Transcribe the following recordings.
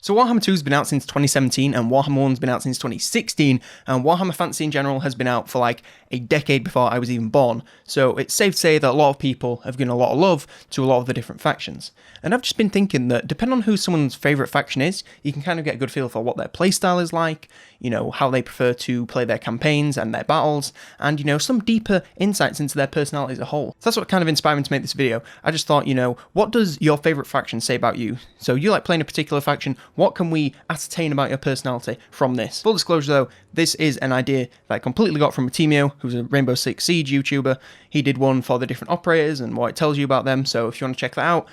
So Warhammer 2 has been out since 2017, and Warhammer 1's been out since 2016, and Warhammer Fantasy in general has been out for like a decade before I was even born, so it's safe to say that a lot of people have given a lot of love to a lot of the different factions. And I've just been thinking that depending on who someone's favourite faction is, you can kind of get a good feel for what their playstyle is like, you know, how they prefer to play their campaigns and their battles, and, you know, some deeper insights into their personality as a whole. So that's what kind of inspired me to make this video. I just thought, you know, what does your favourite faction say about you? So you like playing a particular faction, what can we ascertain about your personality from this? Full disclosure though, this is an idea that I completely got from Timio, who's a Rainbow Six Siege YouTuber. He did one for the different operators and what it tells you about them, so if you want to check that out,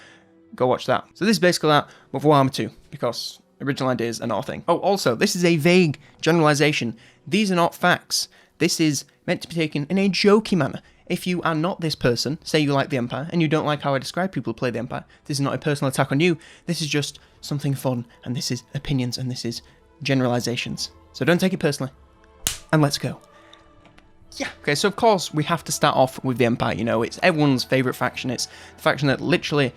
go watch that. So this is basically that, but for Warhammer 2, because original ideas are not a thing. Oh, also, this is a vague generalization. These are not facts. This is meant to be taken in a jokey manner. If you are not this person, say you like the Empire, and you don't like how I describe people who play the Empire, this is not a personal attack on you, this is just something fun, and this is opinions, and this is generalizations. So don't take it personally, and let's go. Yeah, okay, so of course we have to start off with the Empire, you know, it's everyone's favourite faction, it's the faction that literally,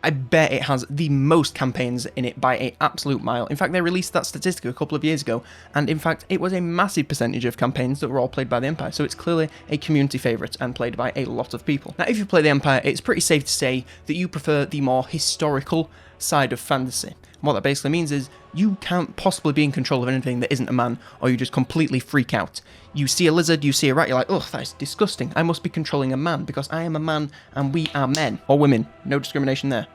I bet it has the most campaigns in it by an absolute mile. In fact, they released that statistic a couple of years ago, and in fact, it was a massive percentage of campaigns that were all played by the Empire, so it's clearly a community favourite and played by a lot of people. Now, if you play the Empire, it's pretty safe to say that you prefer the more historical side of fantasy. And what that basically means is you can't possibly be in control of anything that isn't a man, or you just completely freak out. You see a lizard, you see a rat, you're like, ugh, that is disgusting. I must be controlling a man because I am a man and we are men. Or women. No discrimination there.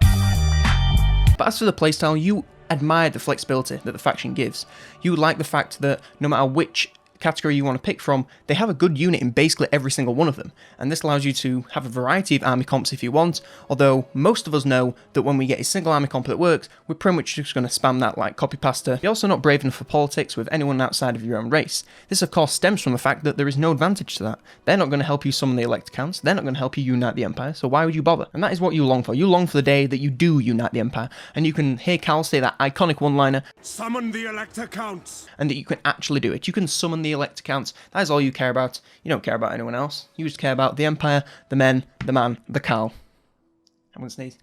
But as for the playstyle, you admire the flexibility that the faction gives. You like the fact that no matter which category you want to pick from, they have a good unit in basically every single one of them, and this allows you to have a variety of army comps if you want, although most of us know that when we get a single army comp that works, we're pretty much just going to spam that like copy pasta. You're also not brave enough for politics with anyone outside of your own race. This of course stems from the fact that there is no advantage to that. They're not going to help you summon the elect counts, they're not going to help you unite the Empire, so why would you bother? And that is what you long for. You long for the day that you do unite the Empire, and you can hear Cal say that iconic one-liner, "Summon the elector counts," and that you can actually do it. You can summon the elect counts. That is all you care about. You don't care about anyone else. You just care about the Empire, the men, the man, the Cal. I'm gonna sneeze.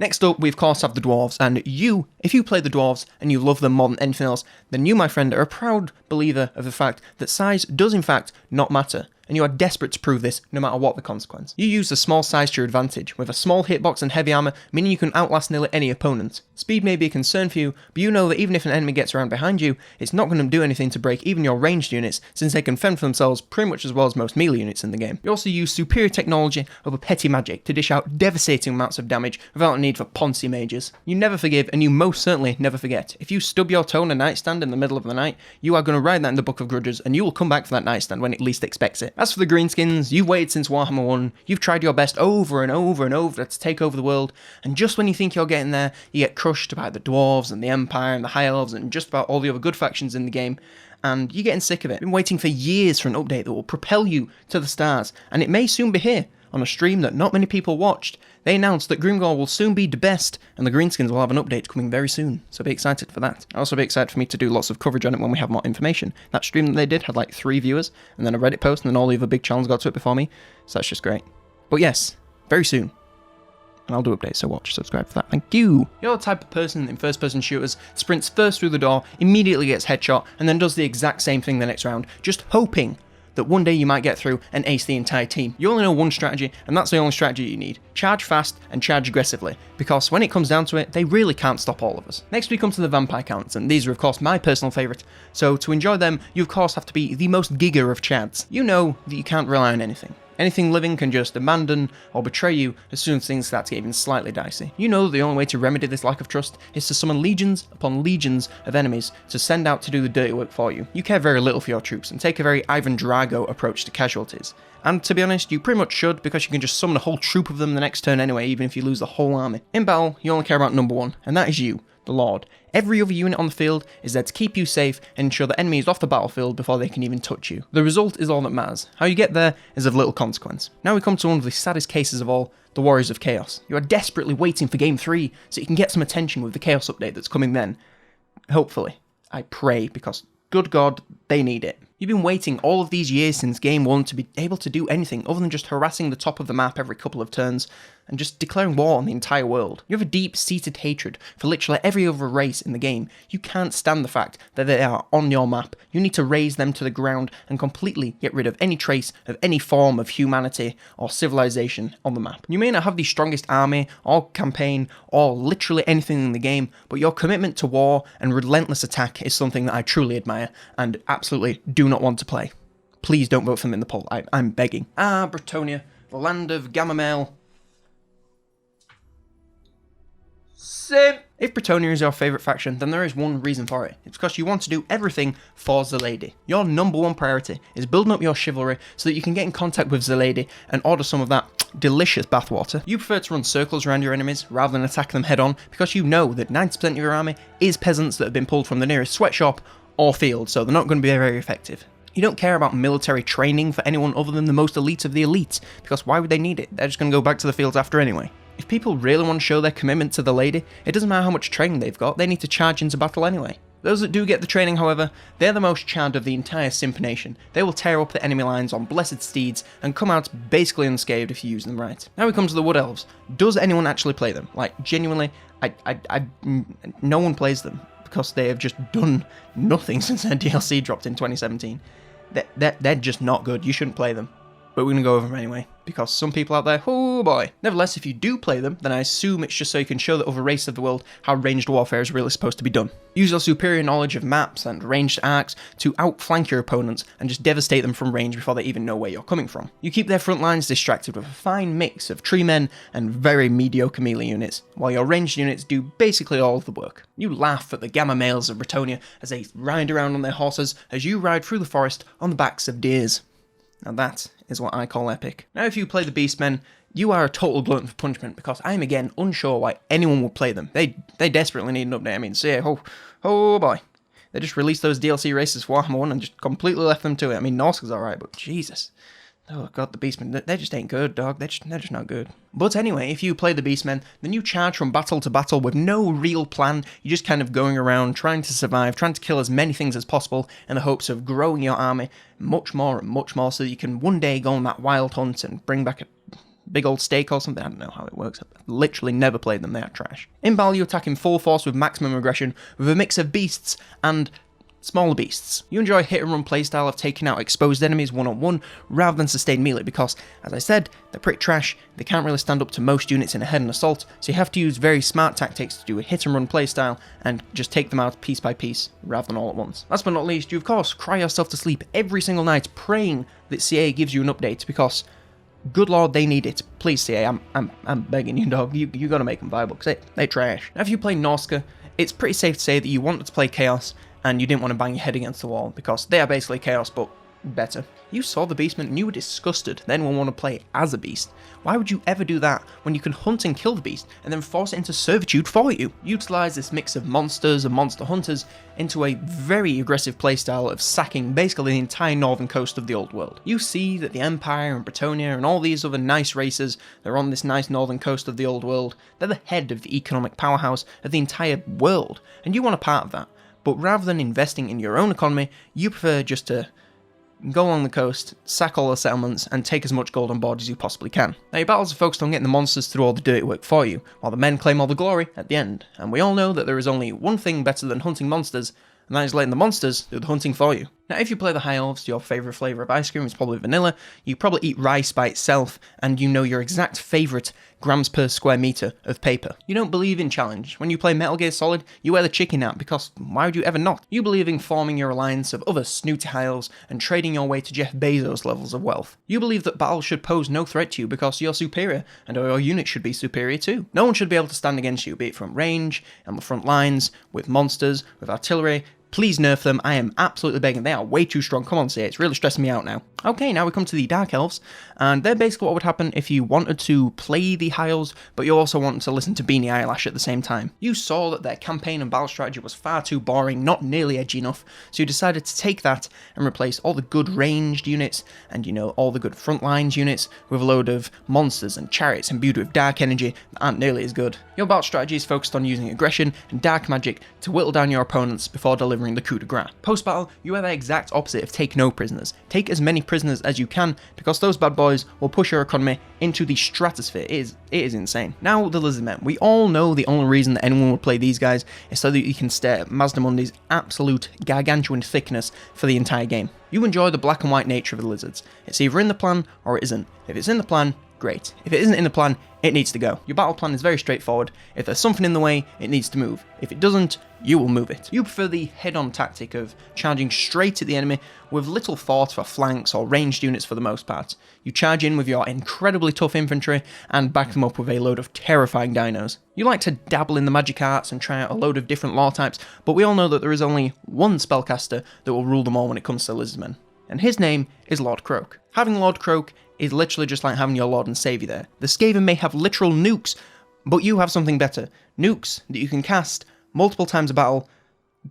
Next up, we of course have the Dwarves, and you, if you play the Dwarves and you love them more than anything else, then you, my friend, are a proud believer of the fact that size does in fact not matter, and you are desperate to prove this no matter what the consequence. You use the small size to your advantage, with a small hitbox and heavy armor, meaning you can outlast nearly any opponent. Speed may be a concern for you, but you know that even if an enemy gets around behind you, it's not going to do anything to break even your ranged units, since they can fend for themselves pretty much as well as most melee units in the game. You also use superior technology over petty magic to dish out devastating amounts of damage without a need for Ponzi mages. You never forgive, and you most certainly never forget. If you stub your toe on a nightstand in the middle of the night, you are going to write that in the Book of Grudges, and you will come back for that nightstand when it least expects it. As for the greenskins, you've waited since Warhammer 1, you've tried your best over and over and over to take over the world, and just when you think you're getting there, you get crushed by the Dwarves and the Empire and the High Elves and just about all the other good factions in the game, and you're getting sick of it. You've been waiting for years for an update that will propel you to the stars, and it may soon be here. On a stream that not many people watched, they announced that Grimgor will soon be the best, and the Greenskins will have an update coming very soon, so be excited for that. Also be excited for me to do lots of coverage on it when we have more information. That stream that they did had like 3 viewers, and then a Reddit post, and then all the other big channels got to it before me, so that's just great. But yes, very soon. And I'll do updates, so watch, subscribe for that, thank you! You're the type of person in first-person shooters, sprints first through the door, immediately gets headshot, and then does the exact same thing the next round, just hoping that one day you might get through and ace the entire team. You only know one strategy, and that's the only strategy you need. Charge fast and charge aggressively, because when it comes down to it, they really can't stop all of us. Next we come to the vampire counts, and these are of course my personal favourite, so to enjoy them, you of course have to be the most giga of chads. You know that you can't rely on anything. Anything living can just abandon or betray you as soon as things start to get even slightly dicey. You know the only way to remedy this lack of trust is to summon legions upon legions of enemies to send out to do the dirty work for you. You care very little for your troops and take a very Ivan Drago approach to casualties. And to be honest, you pretty much should, because you can just summon a whole troop of them the next turn anyway, even if you lose the whole army. In battle, you only care about number one, and that is you, the Lord. Every other unit on the field is there to keep you safe and ensure the enemy is off the battlefield before they can even touch you. The result is all that matters. How you get there is of little consequence. Now we come to one of the saddest cases of all, the Warriors of Chaos. You are desperately waiting for Game 3 so you can get some attention with the Chaos update that's coming then. Hopefully. I pray, because good God, they need it. You've been waiting all of these years since Game 1 to be able to do anything other than just harassing the top of the map every couple of turns, and just declaring war on the entire world. You have a deep-seated hatred for literally every other race in the game. You can't stand the fact that they are on your map. You need to raze them to the ground and completely get rid of any trace of any form of humanity or civilization on the map. You may not have the strongest army or campaign or literally anything in the game, but your commitment to war and relentless attack is something that I truly admire and absolutely do not want to play. Please don't vote for them in the poll. I'm begging. Bretonia, the land of Gamamel. Sim. If Bretonia is your favourite faction, then there is one reason for it. It's because you want to do everything for the lady. Your number one priority is building up your chivalry so that you can get in contact with the lady and order some of that delicious bathwater. You prefer to run circles around your enemies rather than attack them head on because you know that 90% of your army is peasants that have been pulled from the nearest sweatshop or field, so they're not going to be very effective. You don't care about military training for anyone other than the most elite of the elite, because why would they need it? They're just going to go back to the fields after anyway. If people really want to show their commitment to the lady, it doesn't matter how much training they've got, they need to charge into battle anyway. Those that do get the training, however, they're the most charred of the entire Simp Nation. They will tear up the enemy lines on blessed steeds and come out basically unscathed if you use them right. Now we come to the Wood Elves. Does anyone actually play them? Like, genuinely, no one plays them because they have just done nothing since their DLC dropped in 2017. They're just not good. You shouldn't play them. But we're going to go over them anyway, because some people out there, oh boy. Nevertheless, if you do play them, then I assume it's just so you can show the other race of the world how ranged warfare is really supposed to be done. Use your superior knowledge of maps and ranged arcs to outflank your opponents and just devastate them from range before they even know where you're coming from. You keep their front lines distracted with a fine mix of tree men and very mediocre melee units, while your ranged units do basically all of the work. You laugh at the gamma males of Bretonia as they ride around on their horses as you ride through the forest on the backs of deers. Now that is what I call epic. Now if you play the Beastmen, you are a total glutton for punishment because I am again unsure why anyone would play them. They desperately need an update. I mean, see, oh boy. They just released those DLC races for Warhammer 1 and just completely left them to it. I mean, Norska's alright, but Jesus. Oh god, the Beastmen, they just ain't good, dog. They're just not good. But anyway, if you play the Beastmen, then you charge from battle to battle with no real plan. You're just kind of going around trying to survive, trying to kill as many things as possible in the hopes of growing your army much more and much more so that you can one day go on that wild hunt and bring back a big old steak or something. I don't know how it works. I've literally never played them. They are trash. In battle, you attack in full force with maximum aggression with a mix of beasts and smaller beasts. You enjoy a hit and run playstyle of taking out exposed enemies one-on-one rather than sustained melee because, as I said, they're pretty trash, they can't really stand up to most units in a head-on assault, so you have to use very smart tactics to do a hit and run playstyle and just take them out piece by piece rather than all at once. Last but not least, you of course cry yourself to sleep every single night praying that CA gives you an update because, good lord, they need it. Please CA, I'm begging you, dog, you gotta make them viable because they trash. Now if you play Norska, it's pretty safe to say that you wanted to play Chaos and you didn't want to bang your head against the wall, because they are basically Chaos, but better. You saw the Beastmen and you were disgusted, then will want to play as a beast. Why would you ever do that when you can hunt and kill the beast, and then force it into servitude for you? Utilise this mix of monsters and monster hunters into a very aggressive playstyle of sacking basically the entire northern coast of the old world. You see that the Empire and Bretonia and all these other nice races that are on this nice northern coast of the old world, they're the head of the economic powerhouse of the entire world, and you want a part of that. But rather than investing in your own economy, you prefer just to go along the coast, sack all the settlements, and take as much gold on board as you possibly can. Now your battles are focused on getting the monsters to do all the dirty work for you, while the men claim all the glory at the end. And we all know that there is only one thing better than hunting monsters, and that is letting the monsters do the hunting for you. Now if you play the High Elves, your favourite flavour of ice cream is probably vanilla, you probably eat rice by itself, and you know your exact favourite grams per square metre of paper. You don't believe in challenge. When you play Metal Gear Solid, you wear the chicken hat because why would you ever not? You believe in forming your alliance of other snooty High Elves and trading your way to Jeff Bezos levels of wealth. You believe that battle should pose no threat to you because you're superior, and your unit should be superior too. No one should be able to stand against you, be it from range, on the front lines, with monsters, with artillery. Please nerf them, I am absolutely begging. They are way too strong. Come on, say it's really stressing me out now. Okay, now we come to the Dark Elves, and they're basically what would happen if you wanted to play the High Elves, but you also wanted to listen to Beanie Eyelash at the same time. You saw that their campaign and battle strategy was far too boring, not nearly edgy enough, so you decided to take that and replace all the good ranged units, and you know, all the good front lines units, with a load of monsters and chariots imbued with dark energy that aren't nearly as good. Your battle strategy is focused on using aggression and dark magic to whittle down your opponents before delivering delivering the coup de grace. Post-battle, you are the exact opposite of take no prisoners. Take as many prisoners as you can, because those bad boys will push your economy into the stratosphere. It is insane. Now, the Lizardmen. We all know the only reason that anyone would play these guys is so that you can stare at Mazdamundi's absolute gargantuan thickness for the entire game. You enjoy the black and white nature of the lizards. It's either in the plan or it isn't. If it's in the plan, great. If it isn't in the plan, it needs to go. Your battle plan is very straightforward. If there's something in the way, it needs to move. If it doesn't, you will move it. You prefer the head-on tactic of charging straight at the enemy with little thought for flanks or ranged units for the most part. You charge in with your incredibly tough infantry and back them up with a load of terrifying dinos. You like to dabble in the magic arts and try out a load of different lore types, but we all know that there is only one spellcaster that will rule them all when it comes to Lizardmen, and his name is Lord Croak. Having Lord Croak is literally just like having your Lord and Saviour there. The Skaven may have literal nukes, but you have something better. Nukes that you can cast multiple times a battle.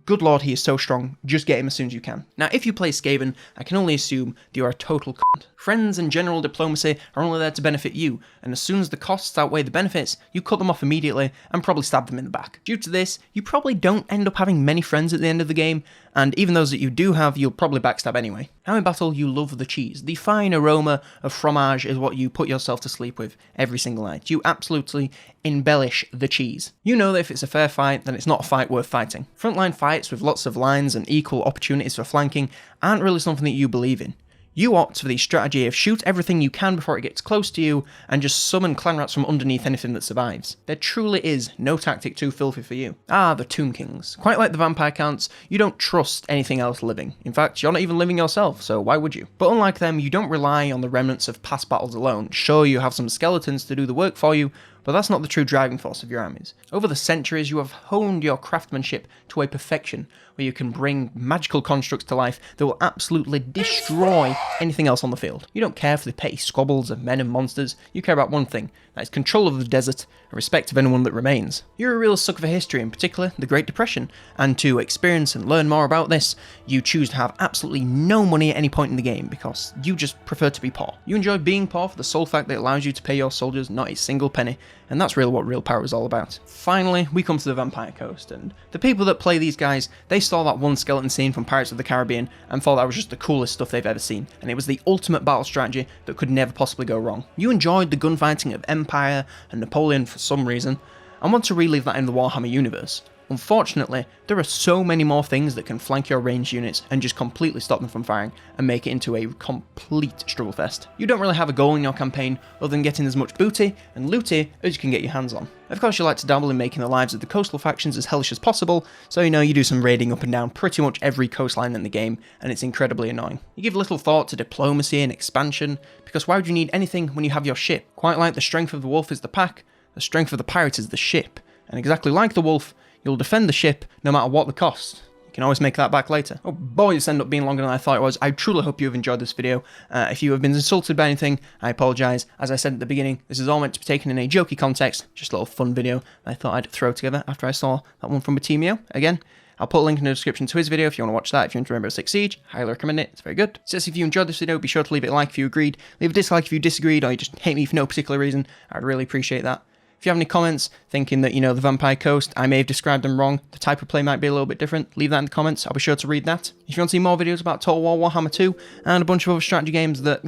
Good lord, he is so strong. Just get him as soon as you can. Now, if you play Skaven, I can only assume that you are a total cunt. Friends and general diplomacy are only there to benefit you, and as soon as the costs outweigh the benefits, you cut them off immediately and probably stab them in the back. Due to this, you probably don't end up having many friends at the end of the game, and even those that you do have, you'll probably backstab anyway. Now in battle, you love the cheese. The fine aroma of fromage is what you put yourself to sleep with every single night. You absolutely embellish the cheese. You know that if it's a fair fight, then it's not a fight worth fighting. Frontline fights with lots of lines and equal opportunities for flanking aren't really something that you believe in. You opt for the strategy of shoot everything you can before it gets close to you, and just summon clan rats from underneath anything that survives. There truly is no tactic too filthy for you. Ah, the Tomb Kings. Quite like the vampire counts, you don't trust anything else living. In fact, you're not even living yourself, so why would you? But unlike them, you don't rely on the remnants of past battles alone. Sure, you have some skeletons to do the work for you, but that's not the true driving force of your armies. Over the centuries, you have honed your craftsmanship to a perfection, where you can bring magical constructs to life that will absolutely destroy anything else on the field. You don't care for the petty squabbles of men and monsters, you care about one thing, that is control of the desert and respect of anyone that remains. You're a real sucker for history, in particular the Great Depression, and to experience and learn more about this, you choose to have absolutely no money at any point in the game because you just prefer to be poor. You enjoy being poor for the sole fact that it allows you to pay your soldiers not a single penny, and that's really what real power is all about. Finally, we come to the Vampire Coast, and the people that play these guys, they saw that one skeleton scene from Pirates of the Caribbean and thought that was just the coolest stuff they've ever seen, and it was the ultimate battle strategy that could never possibly go wrong. You enjoyed the gunfighting of Empire and Napoleon for some reason, and want to relive that in the Warhammer universe. Unfortunately, there are so many more things that can flank your ranged units and just completely stop them from firing and make it into a complete struggle fest. You don't really have a goal in your campaign other than getting as much booty and looty as you can get your hands on. Of course, you like to dabble in making the lives of the coastal factions as hellish as possible, so you do some raiding up and down pretty much every coastline in the game, and it's incredibly annoying. You give little thought to diplomacy and expansion, because why would you need anything when you have your ship? Quite like the strength of the wolf is the pack, the strength of the pirate is the ship, and exactly like the wolf, you'll defend the ship no matter what the cost. You can always make that back later. Oh boy, this ended up being longer than I thought it was. I truly hope you have enjoyed this video. If you have been insulted by anything, I apologise. As I said at the beginning, this is all meant to be taken in a jokey context, just a little fun video I thought I'd throw together after I saw that one from Batimio. Again, I'll put a link in the description to his video if you want to watch that. If you want to remember Six Siege, highly recommend it. It's very good. So if you enjoyed this video, be sure to leave it a like if you agreed. Leave a dislike if you disagreed, or you just hate me for no particular reason. I'd really appreciate that. If you have any comments thinking that, the Vampire Coast, I may have described them wrong, the type of play might be a little bit different, leave that in the comments, I'll be sure to read that. If you want to see more videos about Total War Warhammer 2, and a bunch of other strategy games that,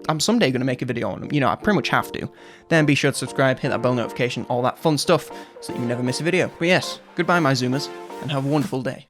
I'm someday going to make a video on them, I pretty much have to, then be sure to subscribe, hit that bell notification, all that fun stuff, so that you never miss a video. But yes, goodbye my Zoomers, and have a wonderful day.